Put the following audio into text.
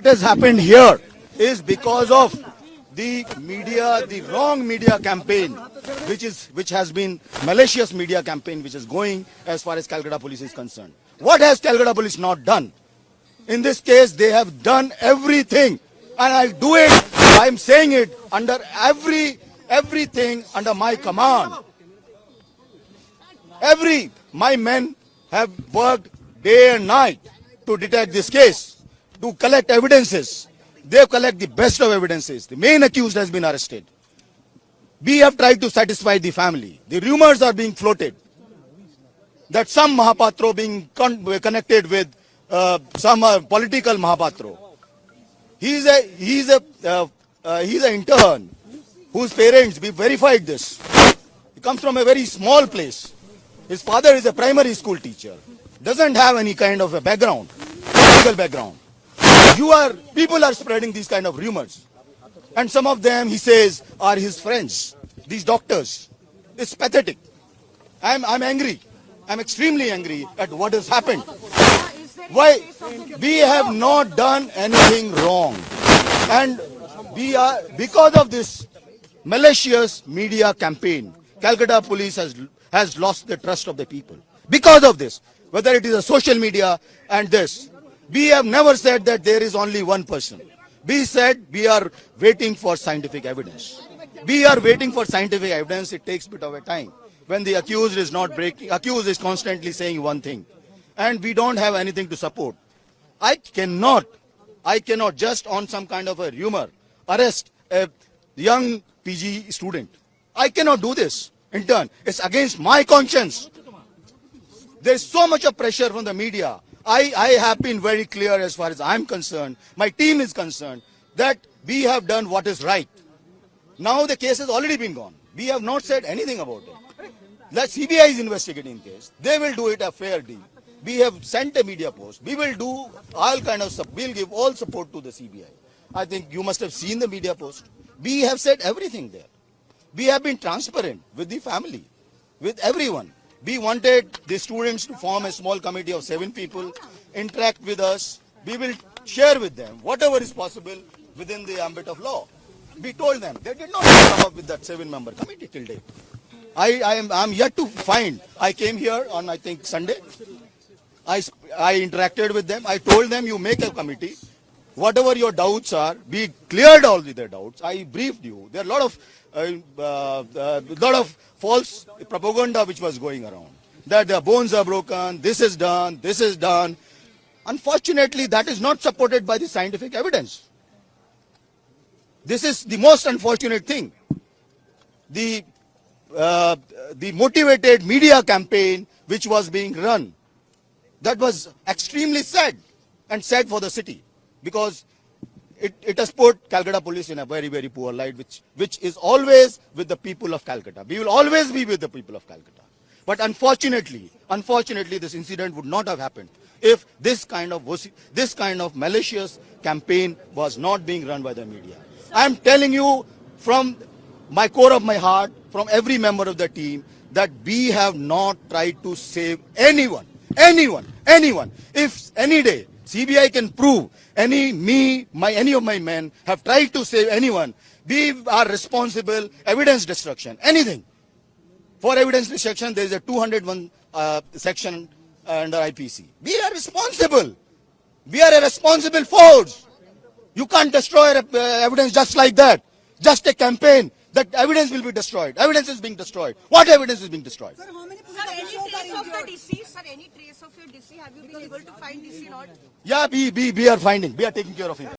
has happened here is because of the media, the wrong media campaign, which has been malicious media campaign, which is going as far as Calcutta Police is concerned. What has Calcutta Police not done? In this case, they have done everything, and I'll do it. I'm saying it under everything under my command. My men have worked day and night to detect this case, to collect evidences. They collect the best of evidences. The main accused has been arrested. We have tried to satisfy the family. The rumors are being floated that some Mahapatro being connected with some political Mahapatro. He's an intern whose parents, we verified this. He comes from a very small place. His father is a primary school teacher. Doesn't have any kind of a background, political background. People are spreading these kind of rumors. And some of them, he says, are his friends, these doctors. It's pathetic. I'm angry. I'm extremely angry at what has happened. Why? We have not done anything wrong. And because of this malicious media campaign, Calcutta Police has lost the trust of the people. Because of this, whether it is a social media and this, we have never said that there is only one person. We said we are waiting for scientific evidence. We are waiting for scientific evidence. It takes a bit of a time. When the accused is not breaking, accused is constantly saying one thing, and we don't have anything to support. I cannot just on some kind of a rumor arrest a young PG student. I cannot do this. In turn, it's against my conscience. There's so much of pressure from the media. I have been very clear as far as I'm concerned, my team is concerned, that we have done what is right. Now the case has already been gone. We have not said anything about it. The CBI is investigating the case. They will do it a fair deal. We have sent a media post. We will do all kind of stuff. We'll give all support to the CBI. I think you must have seen the media post. We have said everything there. We have been transparent with the family, with everyone. We wanted the students to form a small committee of 7 people, interact with us. We will share with them whatever is possible within the ambit of law. We told them. They did not come up with that 7-member committee till date. I'm yet to find. I came here on, I think, Sunday. I interacted with them. I told them, you make a committee. Whatever your doubts are, we cleared all their doubts. I briefed you. There are a lot of false propaganda which was going around. That their bones are broken, this is done, this is done. Unfortunately, that is not supported by the scientific evidence. This is the most unfortunate thing. The motivated media campaign which was being run, that was extremely sad and sad for the city, because it has put Calcutta Police in a very, very poor light, which is always with the people of Calcutta. We will always be with the people of Calcutta. But unfortunately, this incident would not have happened if this kind of malicious campaign was not being run by the media. I am telling you from my core of my heart, from every member of the team, that we have not tried to save anyone. If any day CBI can prove any of my men have tried to save anyone, we are responsible. Evidence destruction, anything. For evidence destruction, there is a 201 section under IPC. We are responsible. We are a responsible force. You can't destroy evidence just like that. Just a campaign. That evidence will be destroyed. Evidence is being destroyed. What evidence is being destroyed? Sir, how many any trace of the deceased? Sir, any trace of your deceased? Have you been able to find deceased or not? Yeah, we are finding. We are taking care of him.